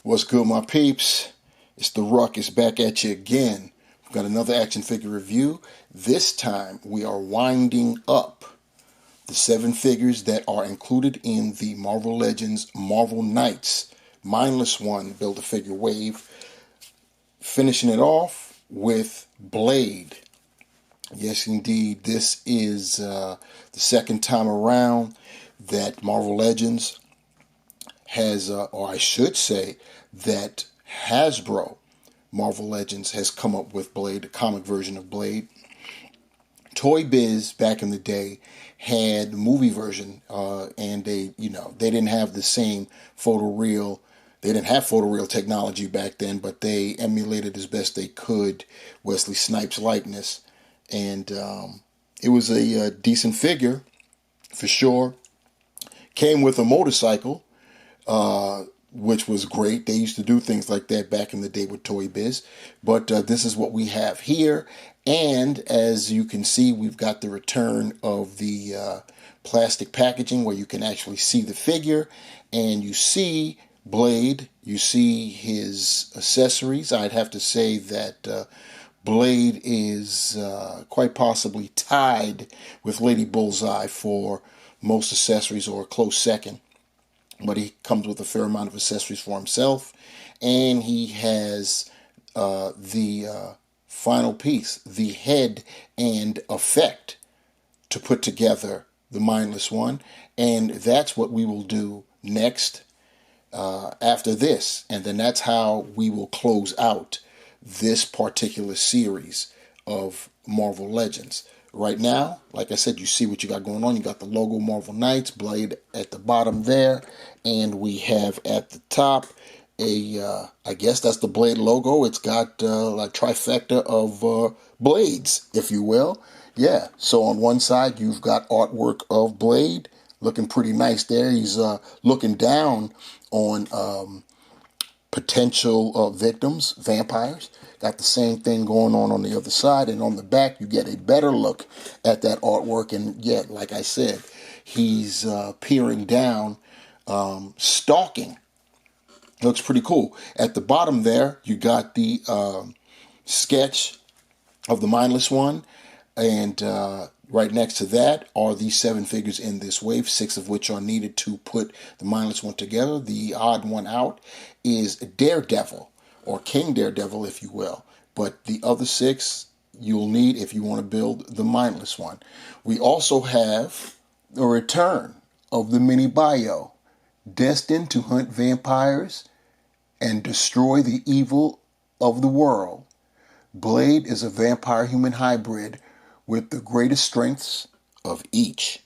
What's good, my peeps? It's the Ruckus back at you again. We've got another action figure review. This time we are winding up the seven figures that are included in the Marvel Legends Marvel Knights Mindless One Build-A-Figure wave. Finishing it off with Blade. Yes, indeed, this is the second time around that Marvel Legends has, or I should say, that Hasbro Marvel Legends has come up with Blade, the comic version of Blade. Toy Biz back in the day had the movie version, and they didn't have the same photoreal. They didn't have photoreal technology back then, but they emulated as best they could Wesley Snipes' likeness, and it was a decent figure for sure. Came with a motorcycle, which was great. They used to do things like that back in the day with Toy Biz. But this is what we have here. And as you can see, we've got the return of the plastic packaging where you can actually see the figure. And you see Blade. You see his accessories. I'd have to say that Blade is quite possibly tied with Lady Bullseye for most accessories, or a close second. But he comes with a fair amount of accessories for himself, and he has the final piece, the head and effect to put together the Mindless One, and that's what we will do next after this, and then that's how we will close out this particular series of Marvel Legends. Right now, like I said, you see what you got going on. You got the logo Marvel Knights, Blade at the bottom there, and we have at the top I guess that's the Blade logo. It's got a trifecta of blades, if you will. Yeah, so on one side you've got artwork of Blade, looking pretty nice there. He's looking down on potential victims, vampires. Got the same thing going on the other side, and on the back you get a better look at that artwork. And yet, like I said, he's peering down, stalking. Looks pretty cool. At the bottom there, you got the sketch of the Mindless One, and right next to that are the seven figures in this wave, six of which are needed to put the Mindless One together. The odd one out is Daredevil, or King Daredevil, if you will. But the other six you'll need if you want to build the Mindless One. We also have the return of the mini bio, destined to hunt vampires and destroy the evil of the world. Blade is a vampire-human hybrid with the greatest strengths of each.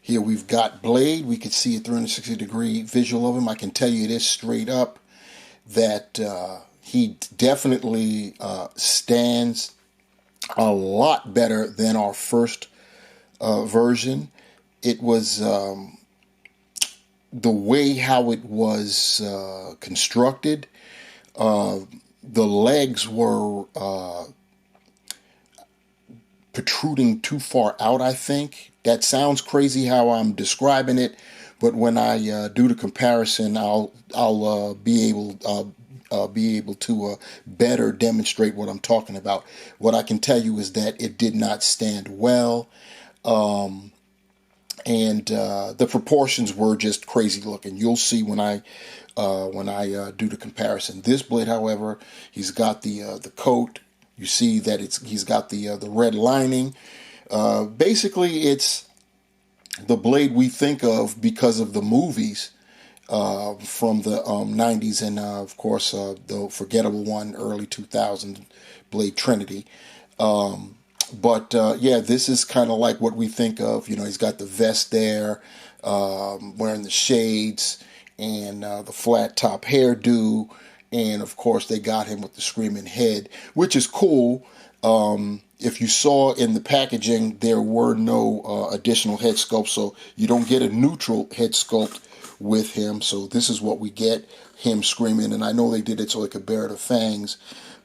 Here we've got Blade. We can see a 360-degree visual of him. I can tell you this straight up, that he definitely stands a lot better than our first version. It was the way how it was constructed. The legs were protruding too far out, I think. That sounds crazy how I'm describing it, but when I do the comparison, I'll be able to better demonstrate what I'm talking about. What I can tell you is that it did not stand well, and the proportions were just crazy looking. You'll see when I do the comparison. This Blade, however, he's got the coat. You see that he's got the red lining. Basically, it's the Blade we think of because of the movies from the 90s, and of course the forgettable one, early 2000s, Blade Trinity. But yeah, this is kind of like what we think of. You know, he's got the vest there, wearing the shades, and the flat top hairdo. And of course, they got him with the screaming head, which is cool. If you saw in the packaging, there were no additional head sculpts, so you don't get a neutral head sculpt with him. So this is what we get, him screaming. And I know they did it so they could bear the fangs,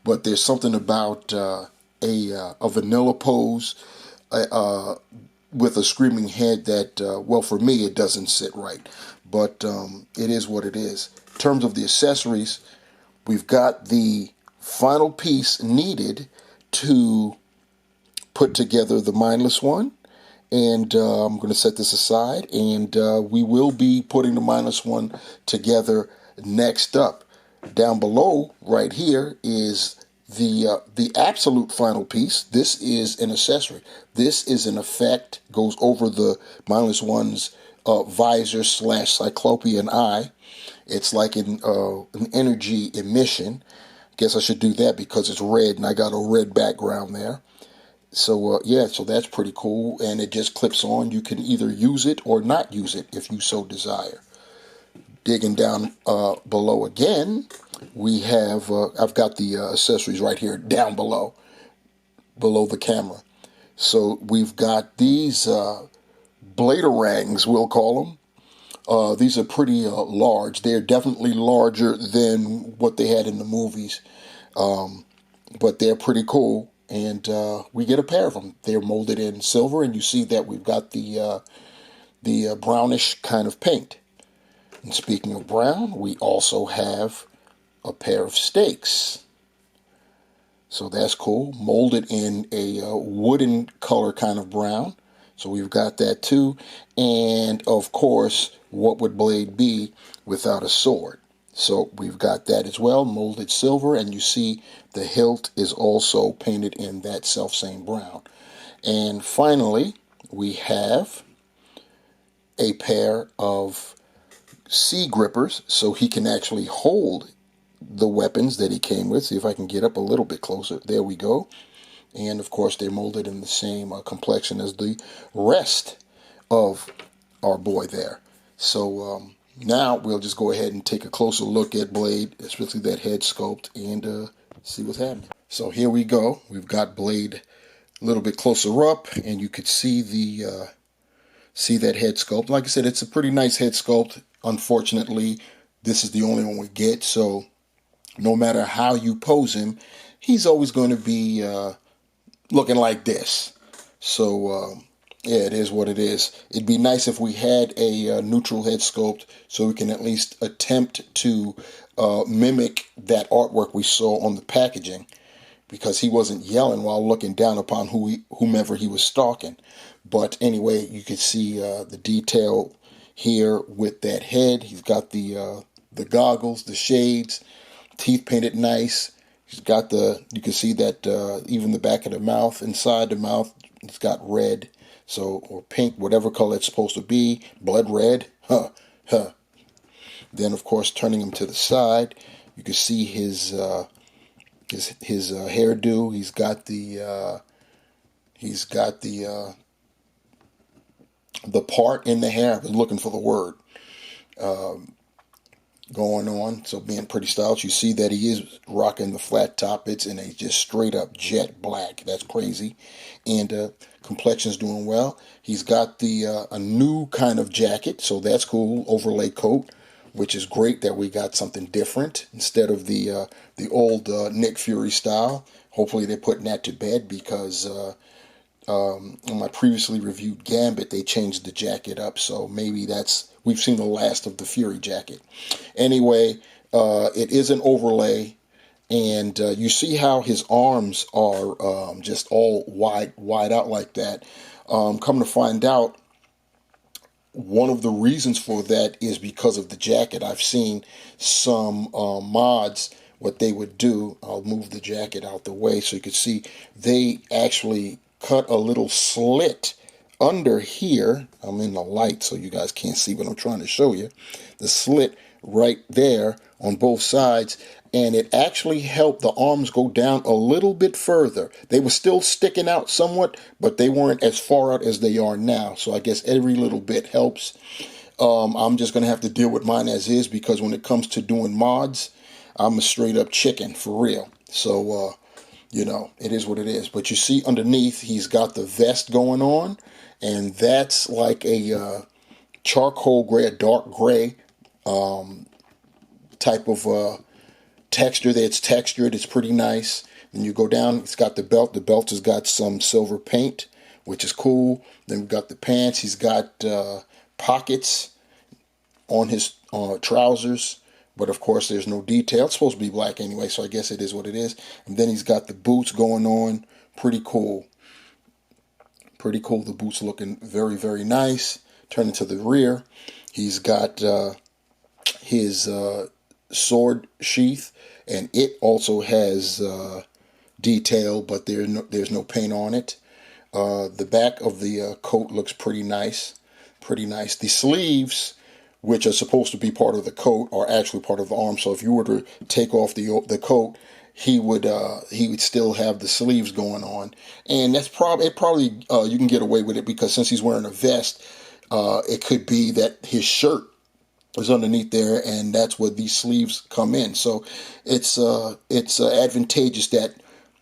but there's something about a vanilla pose with a screaming head that, well, for me, it doesn't sit right. But it is what it is. terms of the accessories, we've got the final piece needed to put together the Mindless one. And I'm going to set this aside, and we will be putting the Mindless one together next up. Down below, right here, is the absolute final piece. This is an accessory. This is an effect, goes over the Mindless one's visor / cyclopean eye. It's like an energy emission. Guess I should do that because it's red, and I got a red background there. So yeah, so that's pretty cool, and it just clips on. You can either use it or not use it if you so desire. Digging down below again, we have, I've got the accessories right here down below the camera. So we've got these bladerangs, we'll call them. These are pretty large. They're definitely larger than what they had in the movies, but they're pretty cool. And we get a pair of them. They're molded in silver, and you see that we've got the brownish kind of paint. And speaking of brown, we also have a pair of stakes. So that's cool. Molded in a wooden color kind of brown. So we've got that too. And of course, what would blade be without a sword? So we've got that as well, molded silver, and you see the hilt is also painted in that self-same brown. And finally, we have a pair of C grippers, so he can actually hold the weapons that he came with. See if I can get up a little bit closer. There we go. And of course, they're molded in the same complexion as the rest of our boy there. So now we'll just go ahead and take a closer look at Blade, especially that head sculpt, and see what's happening. So here we go. We've got Blade a little bit closer up, and you could see the that head sculpt. Like I said, it's a pretty nice head sculpt. Unfortunately, this is the only one we get, so no matter how you pose him, he's always going to be looking like this. So yeah, it is what it is. It'd be nice if we had a neutral head sculpt so we can at least attempt to mimic that artwork we saw on the packaging, because he wasn't yelling while looking down upon whomever he was stalking. But anyway, you can see the detail here with that head. He's got the goggles, the shades, teeth painted nice. He's got you can see that even the back of the mouth, inside the mouth, it's got red, so, or pink, whatever color it's supposed to be, blood red, Then, of course, turning him to the side, you can see his hairdo. He's got the part in the hair. I was looking for the word. Going on, so being pretty stylish. You see that he is rocking the flat top. It's in a just straight up jet black. That's crazy. And complexion's doing well. He's got a new kind of jacket, so that's cool. Overlay coat, which is great that we got something different instead of the old Nick Fury style. Hopefully they're putting that to bed, because on my previously reviewed Gambit, they changed the jacket up, so maybe we've seen the last of the Fury jacket. Anyway, it is an overlay, and you see how his arms are just all wide out like that. Come to find out, one of the reasons for that is because of the jacket. I've seen some mods, what they would do. I'll move the jacket out the way so you can see. They actually cut a little slit under here. I'm in the light, so you guys can't see what I'm trying to show you. The slit right there on both sides, and it actually helped the arms go down a little bit further. They were still sticking out somewhat, but they weren't as far out as they are now. So I guess every little bit helps. I'm just going to have to deal with mine as is, because when it comes to doing mods, I'm a straight up chicken, for real. So, it is what it is. But you see underneath, he's got the vest going on, and that's like a charcoal gray, a dark gray type of texture. That's textured. It's pretty nice. Then you go down, it's got the belt. The belt has got some silver paint, which is cool. Then we've got the pants. He's got pockets on his trousers, but of course there's no detail. It's supposed to be black anyway, so I guess it is what it is. And then he's got the boots going on. Pretty cool. Pretty cool. The boots looking very, very nice. Turning to the rear, he's got his sword sheath, and it also has detail, but there's no paint on it. The back of the coat looks pretty nice. Pretty nice. The sleeves, which are supposed to be part of the coat, are actually part of the arm. So if you were to take off the coat, he would still have the sleeves going on, and that's probably you can get away with it, because since he's wearing a vest, it could be that his shirt is underneath there, and that's where these sleeves come in. So it's advantageous that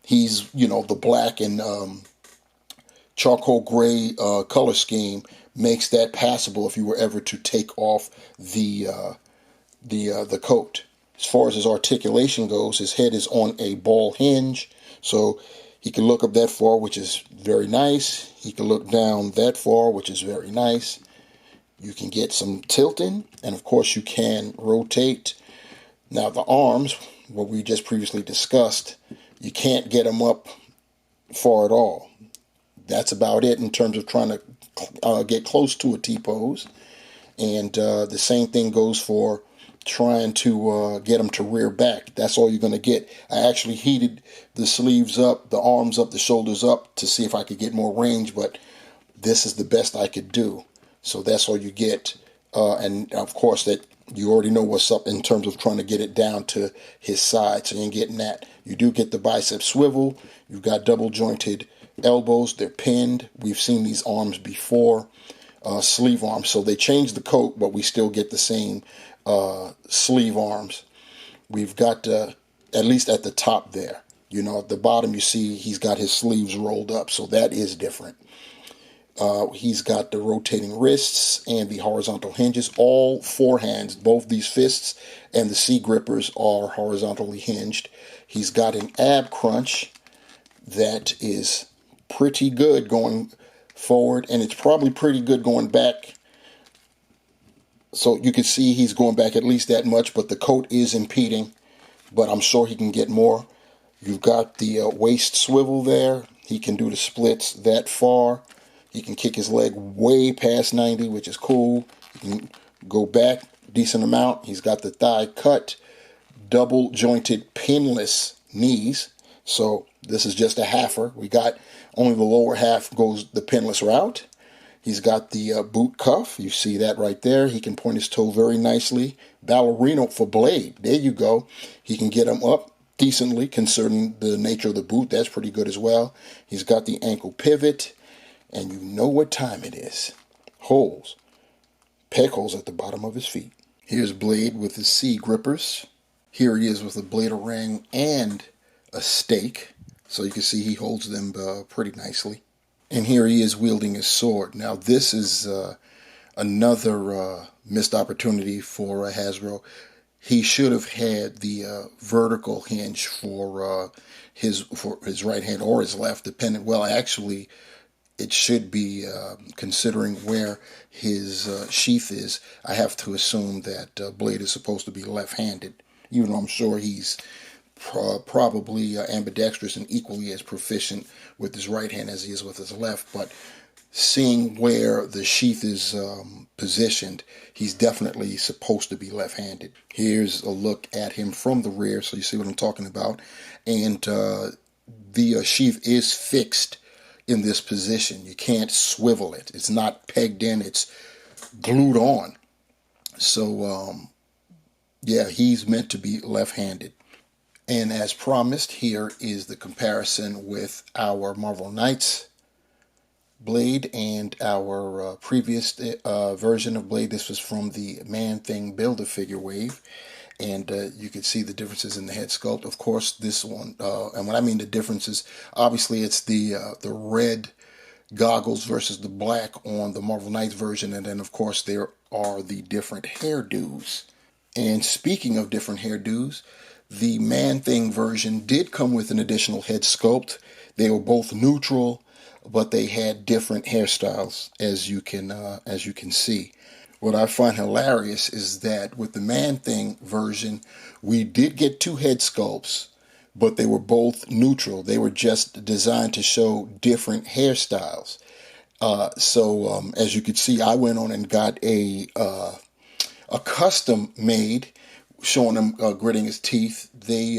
he's, the black and charcoal gray color scheme makes that passable if you were ever to take off the coat. As far as his articulation goes, his head is on a ball hinge, so he can look up that far, which is very nice. He can look down that far, which is very nice. You can get some tilting, and of course you can rotate. Now the arms, what we just previously discussed, you can't get them up far at all. That's about it in terms of trying to get close to a T-pose. And the same thing goes for trying to get them to rear back. That's all you're going to get. I actually heated the sleeves up, the arms up, the shoulders up to see if I could get more range, but this is the best I could do. So that's all you get. And of course that you already know what's up in terms of trying to get it down to his side, so you ain't getting that. You do get the bicep swivel. You've got double jointed elbows. They're pinned. We've seen these arms before, sleeve arms. So they changed the coat, but we still get the same sleeve arms. We've got, at least at the top there, at the bottom you see he's got his sleeves rolled up, so that is different. He's got the rotating wrists and the horizontal hinges. All four hands, both these fists and the C grippers, are horizontally hinged. He's got an ab crunch that is pretty good going forward, and it's probably pretty good going back. So you can see he's going back at least that much, but the coat is impeding, but I'm sure he can get more. You've got the waist swivel there. He can do the splits that far. He can kick his leg way past 90, which is cool. He can go back a decent amount. He's got the thigh cut, double jointed pinless knees. So this is just a halfer. We got only the lower half goes the pinless route. He's got the boot cuff. You see that right there. He can point his toe very nicely. Ballerino for Blade. There you go. He can get him up decently concerning the nature of the boot. That's pretty good as well. He's got the ankle pivot. And you know what time it is. Holes. Peg holes at the bottom of his feet. Here's Blade with his C grippers. Here he is with a blading and a stake. So you can see he holds them pretty nicely. And here he is wielding his sword. Now this is another missed opportunity for Hasbro. He should have had the vertical hinge for his right hand or his left, depending. Well, actually, it should be, considering where his sheath is, I have to assume that Blade is supposed to be left-handed, even though I'm sure he's probably ambidextrous and equally as proficient with his right hand as he is with his left. But seeing where the sheath is positioned, he's definitely supposed to be left-handed. Here's a look at him from the rear, so you see what I'm talking about. And the sheath is fixed in this position. You can't swivel it. It's not pegged in. It's glued on. So, yeah, he's meant to be left-handed. And as promised, here is the comparison with our Marvel Knights Blade and our previous version of Blade. This was from the Man-Thing Build-A-Figure wave. And you can see the differences in the head sculpt. Of course, this one, and when I mean the differences, obviously it's the red goggles versus the black on the Marvel Knights version. And then, of course, there are the different hairdos. And speaking of different hairdos, the Man-Thing version did come with an additional head sculpt. They were both neutral, but they had different hairstyles, as you can see. What I find hilarious is that with the Man Thing version, we did get two head sculpts, but they were both neutral. They were just designed to show different hairstyles. So as you can see, I went on and got a custom made, showing him gritting his teeth. They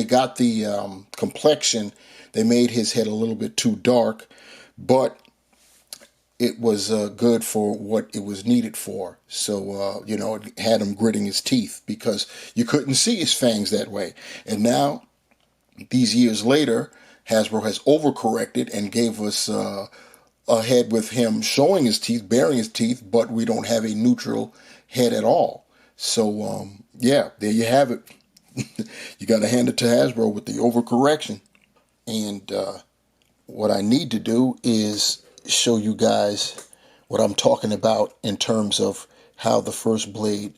got the complexion. They made his head a little bit too dark, but it was good for what it was needed for. So, it had him gritting his teeth because you couldn't see his fangs that way. And now, these years later, Hasbro has overcorrected and gave us a head with him showing his teeth, baring his teeth, but we don't have a neutral head at all. So, yeah, there you have it. You got to hand it to Hasbro with the overcorrection. And what I need to do is show you guys what I'm talking about in terms of how the first blade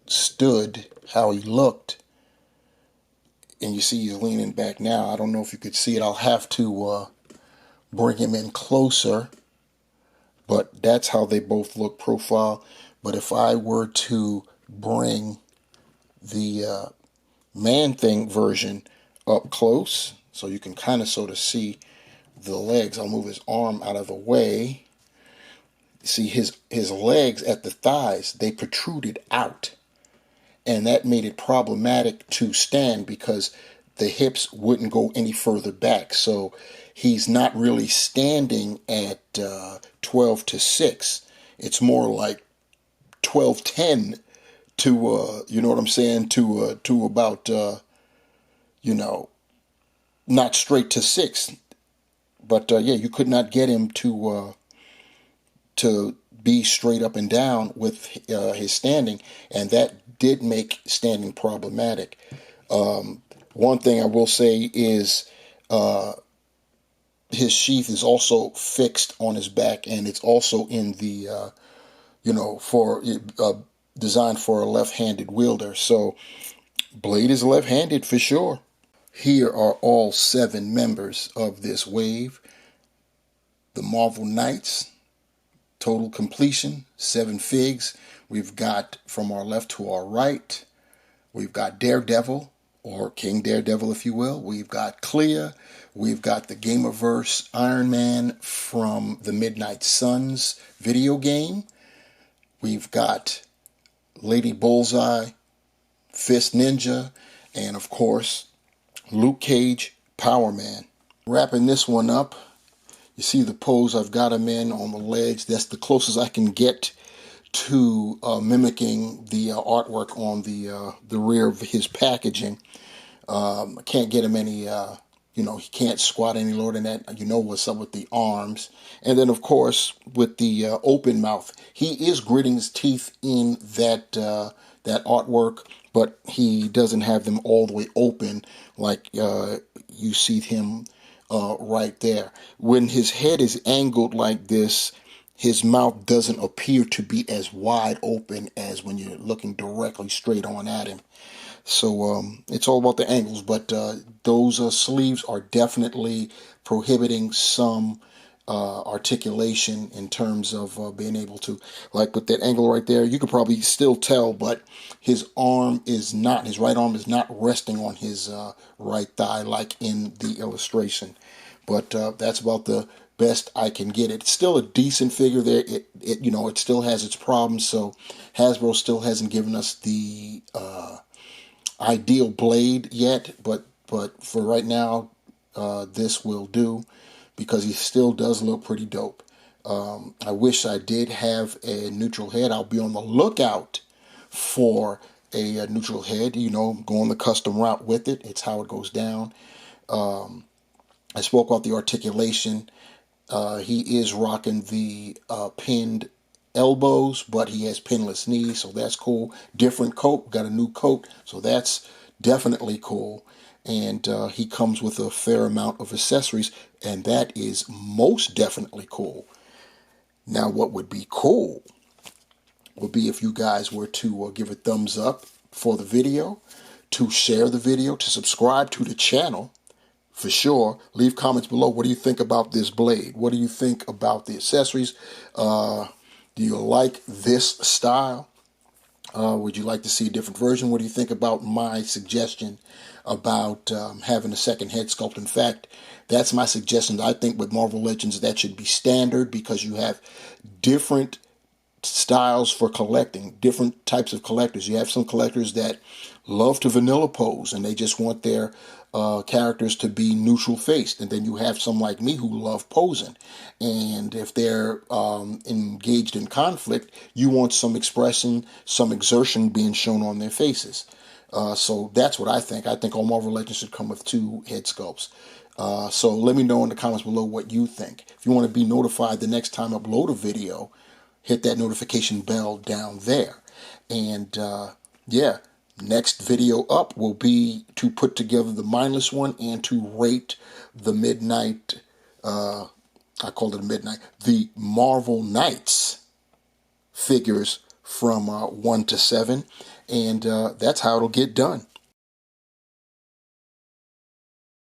stood, how he looked. And you see he's leaning back now. I don't know if you could see it. I'll have to bring him in closer. But that's how they both look profile. But if I were to bring the Man Thing version up close, so you can kind of sort of see the legs. I'll move his arm out of the way. See his legs at the thighs, they protruded out. And that made it problematic to stand because the hips wouldn't go any further back. So he's not really standing at 12 to 6. It's more like 12:10 to, you know what I'm saying, to about, not straight to 6. But yeah, you could not get him to be straight up and down with his standing, and that did make standing problematic. One thing I will say is his sheath is also fixed on his back, and it's also in the for designed for a left-handed wielder. So blade is left-handed for sure. Here are all 7 members of this wave. The Marvel Knights, total completion, 7 figs. We've got from our left to our right, we've got Daredevil, or King Daredevil if you will. We've got Clea. We've got the Gamerverse Iron Man from the Midnight Suns video game. We've got Lady Bullseye, Fist Ninja, and of course, Luke Cage, Power Man. Wrapping this one up, you see the pose I've got him in on the legs. That's the closest I can get to mimicking the artwork on the rear of his packaging. I can't get him any, he can't squat any lower than that. You know what's up with the arms. And then, of course, with the open mouth, he is gritting his teeth in that artwork, but he doesn't have them all the way open like you see him right there. When his head is angled like this, his mouth doesn't appear to be as wide open as when you're looking directly straight on at him. So it's all about the angles, but those sleeves are definitely prohibiting some articulation in terms of being able to, like with that angle right there, you could probably still tell, but his right arm is not resting on his right thigh like in the illustration. But that's about the best I can get it. It's still a decent figure there. It still has its problems, so Hasbro still hasn't given us the ideal blade yet, but for right now, this will do because he still does look pretty dope. I wish I did have a neutral head. I'll be on the lookout for a neutral head, go on the custom route with it. It's how it goes down. I spoke about the articulation. He is rocking the pinned elbows, but he has pinless knees, so that's cool. Different coat, got a new coat, so that's definitely cool. And he comes with a fair amount of accessories, and that is most definitely cool. Now, what would be cool would be if you guys were to give a thumbs up for the video, to share the video, to subscribe to the channel. For sure, leave comments below. What do you think about this blade? What do you think about the accessories? Do you like this style? Would you like to see a different version? What do you think about my suggestion about having a second head sculpt? In fact, that's my suggestion. I think with Marvel Legends that should be standard because you have different styles for collecting, different types of collectors. You have some collectors that love to vanilla pose and they just want their characters to be neutral faced, and then you have some like me who love posing, and if they're engaged in conflict, you want some expression, some exertion being shown on their faces. So that's what I think. I think all Marvel Legends should come with two head sculpts. So let me know in the comments below what you think. If you want to be notified the next time I upload a video, hit that notification bell down there. And yeah, next video up will be to put together the Mindless one and to rate the Midnight, I called it a Midnight, the Marvel Knights figures from 1 to 7. And that's how it'll get done.